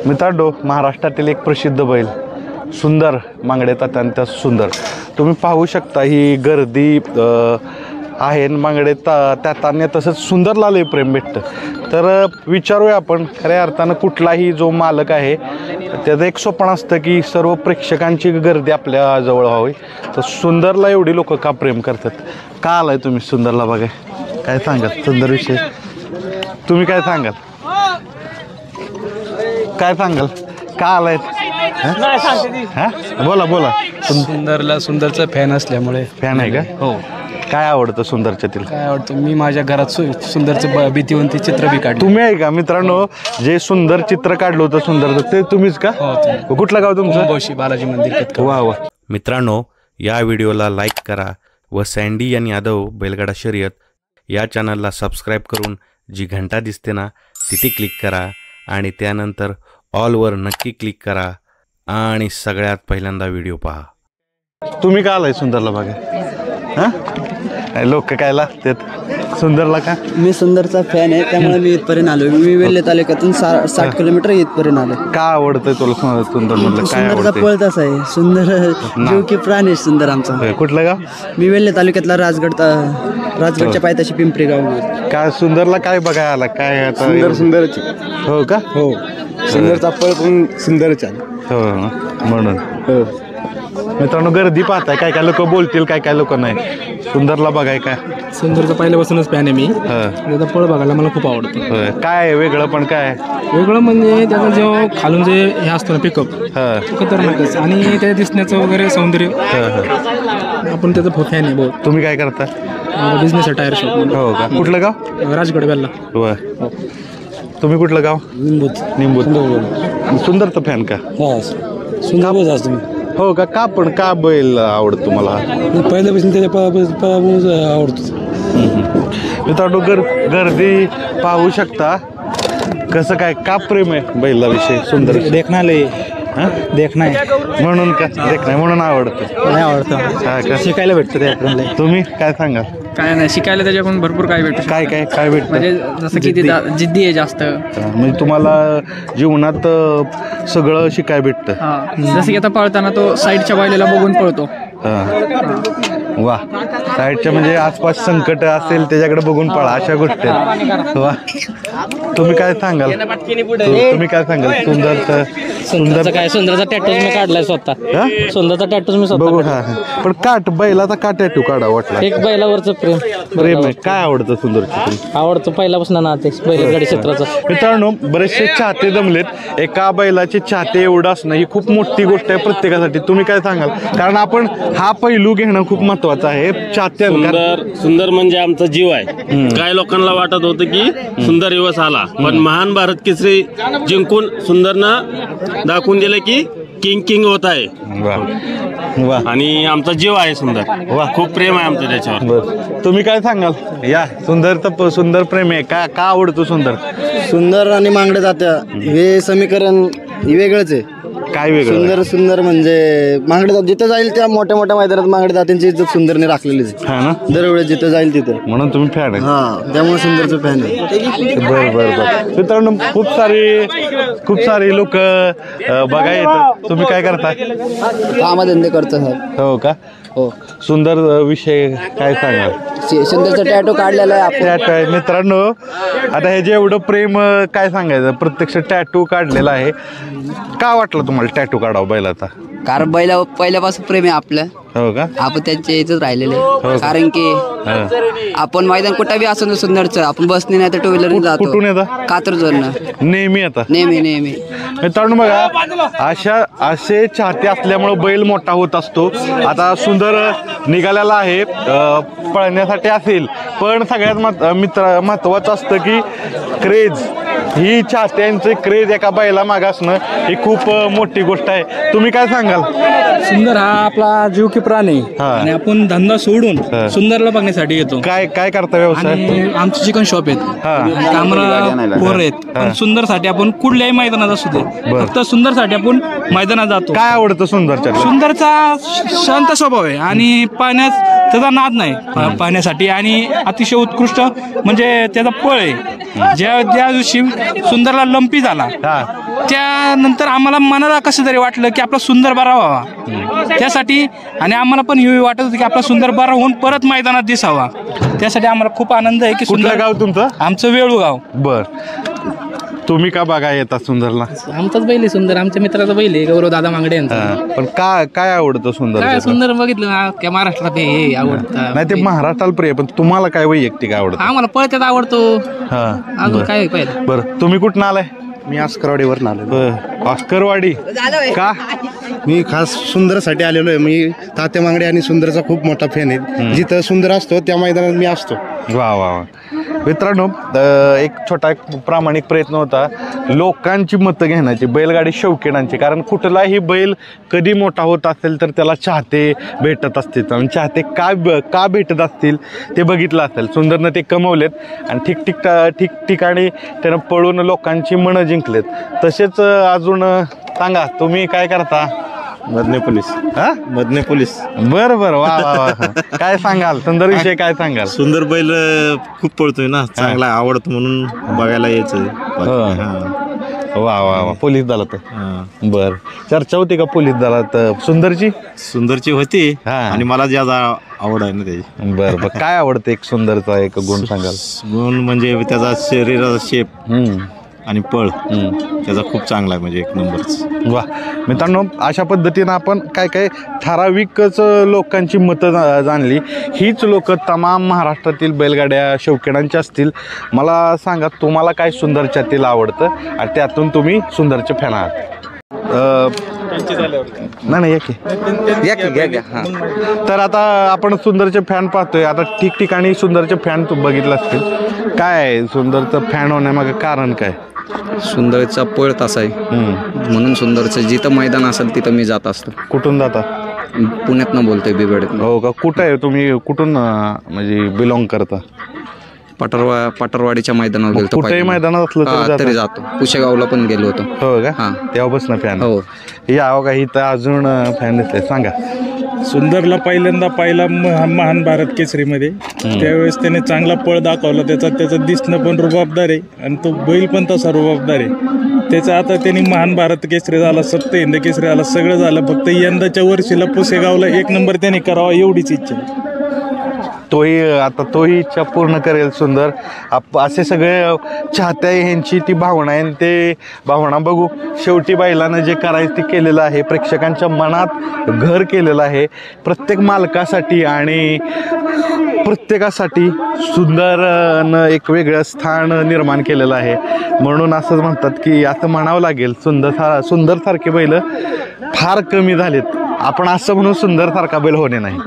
मित्रांनो, महाराष्ट्रातील एक प्रसिद्ध बैल सुंदर मांगडे तात्यांचा सुंदर, तुम्ही पाहू शकता ही गर्दी आहे मांगडे तात्यांना तसंच सुंदरला लय प्रेम भेटतं. तर विचारूया आपण, खऱ्या अर्थानं कुठलाही जो मालक आहे त्याचं एक स्वप्न असतं की सर्व प्रेक्षकांची गर्दी आपल्या जवळ व्हावी. तर सुंदरला एवढी लोक का प्रेम करतात? का आलाय तुम्ही सुंदरला बघाय? काय सांगाल सुंदर विषय? तुम्ही काय सांगाल? काय सांगाल का आलाय? बोला बोला. सुंदरचा फॅन असल्यामुळे. फॅन आहे का? हो. काय आवडतं सुंदरच्यातील? काय आवडतं, मी माझ्या घरात सुंदरचं भीतीवंती चित्र बी काढलं. तुम्ही आहे का मित्रांनो जे सुंदर चित्र काढलं होतं सुंदरचं ते तुम्हीच का? हो. कुठलं गाव तुमचं? बोशी बालाजी मंदिर. वा वा. मित्रांनो, या व्हिडिओला लाईक करा व सँडी आणि यादव बैलगाडा शर्यत या चॅनलला सबस्क्राईब करून जी घंटा दिसते ना तिथे क्लिक करा आणि त्यानंतर ऑलवर नक्की क्लिक करा आणि सगळ्यात पहिल्यांदा व्हिडिओ पहा. तुम्ही का आलाय सुंदरला बघा? हां, लोक काय लागतात सुंदरला का? मी सुंदरचा फॅन आहे, त्यामुळे मी इथपर्यंत आलो. मी वेल्हे तालुक्यातून 60 किलोमीटर इथपर्यंत आलो. का आवडतं तुला सुंदर म्हणलं? काय सुंदरचा आवडतं? पळत आहे सुंदर, जीव की प्राण आहे सुंदर आमचा. कुठलं गाव? मी वेल्हे तालुक्यातला राजगडच्या पायथ्याशी पिंपरी गाव. काय सुंदरला काय बघायला आला? काय आता सुंदरची. हो का? हो, सुंदरचा पळ पण सुंदरच आहे. हो म्हणून. हो मित्रांनो, गर्दी पाहताय, काय काय लोक बोलतील, काय काय लोक नाही. सुंदरला बघाय काय? सुंदरचा पहिल्यापासूनच फॅन आहे मी. त्याचा पळ बघायला मला खूप आवडतं. काय वेगळं पण काय? वेगळं म्हणजे त्याचा जो खालून जे हे असतं ना पिकअप, खतरनाकच, आणि त्या दिसण्याचं वगैरे सौंदर्य. आपण त्याचा फॅन आहे बहुत. तुम्ही काय करता? बिझनेस आहे, टायर शॉप. हो का? कुठलं गाव? राजगड बेल्ला. तुम्ही कुठलं गाव? निंबूत. सुंदरचं फॅन का? सुंदर तुम्ही. हो का? का पण का बैल आवडत तुम्हाला? पहिल्यापासून त्याच्या आवडतो. मित्रांनो, गर्दी पाहू शकता कसं काय, का प्रेम आहे बैला विषयी सुंदर? देखणाले देखणं म्हणून का? देखणं म्हणून आवडतं. नाही आवडतं, शिकायला भेटतं त्याकडून. तुम्ही काय सांगाल? काय नाही, शिकायला त्याच्याकडून भरपूर काय भेटतं. काय काय काय भेटतं? म्हणजे जसं की जिद्दी आहे जास्त. म्हणजे तुम्हाला जीवनात सगळं शिकाय भेटतं. जसं की आता पळताना तो साईडच्या बैलाला बघून पळतो. वा, साईडच्या म्हणजे आसपास संकट असेल त्याच्याकडे बघून पळा, अशा गोष्टी आहेत. वा, तुम्ही काय सांगाल? तुम्ही काय सांगाल? सुंदरचा टॅटूज मी काढलाय स्वतः. सुंदरचा टॅटूज मी स्वतः बघू. पण काट बैलाचा का टॅटू काढा वाटला? एक बैलावरचं प्रेम आहे. काय आवडतं सुंदरचं? आवडतं पहिल्यापासून ना ते बैलगाडी क्षेत्राचं. मित्रांनो, बरेचसे चाहते जमलेत. एका बैलाचे चाहते एवढं असणं ही खूप मोठी गोष्ट आहे प्रत्येकासाठी. तुम्ही काय सांगाल? कारण आपण हा पैलू घेणं खूप महत्वाचं आहे. चाहते सुंदर म्हणजे आमचा जीव आहे. काय लोकांना वाटत होतं की सुंदर दिवस आला, पण महान भारत केसरी जिंकून सुंदरनं दाखवून दिलं की किंग होत आहे. वा, आणि आमचा जीव आहे सुंदर. वा, खूप प्रेम आहे आमचं त्याच्यावर. तुम्ही काय सांगाल? या सुंदर प्रेम आहे का? का आवडतो सुंदर? सुंदर आणि मांगडे जात्या हे समीकरण वेगळंच आहे. काय वेगळं? सुंदर म्हणजे मांगडे जिथं जाईल त्या मोठ्या मोठ्या मैदानात मांगडे जात्यांची इज्जत सुंदरने राखलेलीच हा ना. दरवेळेस जिथं जाईल तिथं. म्हणून तुम्ही फॅन आहे? हा, त्यामुळे सुंदरचं फॅन आहे. बरं. मित्रांनो, खूप सारी लोक बघा येतात. तुम्ही काय करता? कामधंदे करतो. हो का? हो. सुंदर विषय काय सांगाल? सुंदरचा टॅटू काढलेला आहे. मित्रांनो, आता हे जे एवढं प्रेम काय सांगायचं, प्रत्यक्ष टॅटू काढलेला आहे. का वाटलं तुम्हाला टॅटू काढावं बैलाचा? कारण पहिल्यापासून प्रेम आहे आपलं. हो का? आपण त्यांच्या इथंच राहिलेले. कारण की आपण मैदान कुठं बी असं सुंदरचं आपण बसने नाही तर टू व्हीलर जातो. कुठून येतं? कात्रजवरनं. नेहमी आता नेहमी. मित्रांनो बघा, असे चाहते असल्यामुळे बैल मोठा होत असतो. आता सुंदर निघालेला आहे, पळण्यासाठी असेल, पण सगळ्यात महत्वाचं असतं की क्रेज. ही चाहत्यांचे क्रेज एका बैला माग असणं ही खूप मोठी गोष्ट आहे. तुम्ही काय सांगाल? सुंदर हा आपला जीव की प्राण आहे, आणि आपण धंदा सोडून सुंदरला बघण्यासाठी येतो. काय करता व्यवसाय? आमचं चिकन शॉप आहेत, कामरा पोर आहेत. पण सुंदरसाठी आपण कुठल्याही मैदानात असू दे, फक्त सुंदरसाठी आपण मैदानात जातो. काय आवडतं सुंदरच्या? सुंदरचा शांत स्वभाव आहे आणि पाण्यात त्याचा नाद नाही पाहण्यासाठी, आणि अतिशय उत्कृष्ट म्हणजे त्याचा पळ आहे. ज्या दिवशी सुंदरला लंपी झाला त्यानंतर आम्हाला मनाला कसं तरी वाटलं की आपला सुंदर बरा व्हावा त्यासाठी, आणि आम्हाला पण वाटत होतं की आपला सुंदर बरा होऊन परत मैदानात दिसावा, त्यासाठी आम्हाला खूप आनंद आहे की कुठलं गाव तुमचं? आमचं वेळूगाव. बर, तुम्ही का बघा येतात सुंदरला? आमचाच बैल आहे सुंदर, आमच्या मित्राचा बैल आहे गौरव दादा मांगडे यांचा. पण काय आवडतं सुंदर? काय सुंदर बघितलं ना, त्या महाराष्ट्रात हे आवडतं. नाही ते महाराष्ट्राला प्रिय, पण तुम्हाला काय वैयक्तिक आवडतं? आम्हाला पळत्यात आवडतो. अजून काय पाहिजे? बरं, तुम्ही कुठून आलाय? मी अस्करवाडीवर आलो. अस्करवाडी का? मी खास सुंदरसाठी आलेलो आहे. मी तात्या मांगडे आणि सुंदरचा खूप मोठा फॅन आहे. जिथं सुंदर असतो त्या मैदानात मी असतो. वा वा वा. मित्रांनो, एक छोटा प्रामाणिक प्रयत्न होता लोकांची मतं घेण्याची, बैलगाडी शौकीनांची. कारण कुठलाही बैल कधी मोठा होत असेल तर त्याला चाहते भेटत असतील, आणि चाहते का भेटत असतील ते बघितलं असेल. सुंदरनं ते कमवलेत आणि ठिकठिकाणी त्यानं पळून लोकांची मनं जिंकलेत. तसेच अजून सांगा, तुम्ही काय करता? मधने पोलीस. मधने पोलीस. बरं बरं, वा वा वा. काय सांगाल सुंदर विषय, काय सांगाल? सुंदर बैल खूप पळतोय ना, चांगला आवडतो म्हणून बघायला यायचं. वा वा वा. पोलीस दलात? बर, चर्चा होती का पोलीस दलात सुंदरची होती आणि मला ज्यादा आवड आहे ना त्याची. बरं बरं, काय आवडतं एक सुंदरचा एक गुण सांगाल? गुण म्हणजे त्याचा शरीराचा शेप आणि पळ त्याचा खूप चांगला आहे, म्हणजे एक नंबरच. वा. मित्रांनो, अशा पद्धतीनं आपण काय ठराविकच लोकांची मतं जाणली. हीच लोक तमाम महाराष्ट्रातील बैलगाड्या शौकीनांची असतील. मला सांगा, तुम्हाला काय सुंदरच्यातील आवडतं आणि त्यातून तुम्ही सुंदरचे फॅन आहात? नाही तर आता आपण सुंदरचे फॅन पाहतोय. आता ठिकठिकाणी सुंदरचे फॅन तू बघितलं असतील. काय सुंदरचं फॅन होण्यामागे कारण काय? सुंदरचा पळ तसा आहे म्हणून सुंदरचं जिथं मैदान असेल तिथं मी जात असतो. कुठून जाता? पुण्यातनं बोलतोय, बिबेड. हो का? कुठं आहे तुम्ही? कुठून म्हणजे बिलॉंग करता? पटरवाडीच्या मैदानावर गेलो. कुठेही मैदानात असलं तरी जातो. पुशेगावला पण गेलो होतो. हो का? तेव्हापासून फॅन? हो. यावं का इथं अजून फॅन दिसले? सांगा. सुंदरला पहिल्यांदा पाहिला महान भारत केसरीमध्ये, त्यावेळेस त्याने चांगला पळ दाखवला. त्याचं दिसणं पण रुबाबदार आहे आणि तो बैल पण तसा रुबाबदार आहे. त्याचं आता त्यांनी महान भारत केसरी झाला, सप्त हिंद केसरी झाला, सगळं झालं. फक्त यंदाच्या वर्षीला पुसेगावला 1 नंबर त्याने करावा एवढीच इच्छा. तोही इच्छा पूर्ण करेल सुंदर. असे सगळे चाहते ह्यांची ती भावना आहे, ते भावना बघू. शेवटी बैलानं जे करायचं ते केलेलं आहे, प्रेक्षकांच्या मनात घर केलेलं आहे. प्रत्येक मालकासाठी आणि प्रत्येकासाठी सुंदरनं एक वेगळं स्थान निर्माण केलेलं आहे. म्हणून असंच म्हणतात की असं म्हणावं लागेल, सुंदरसारखे बैल फार कमी झालेत. आपण असं म्हणून सुंदरसारखा बैल होणे नाही.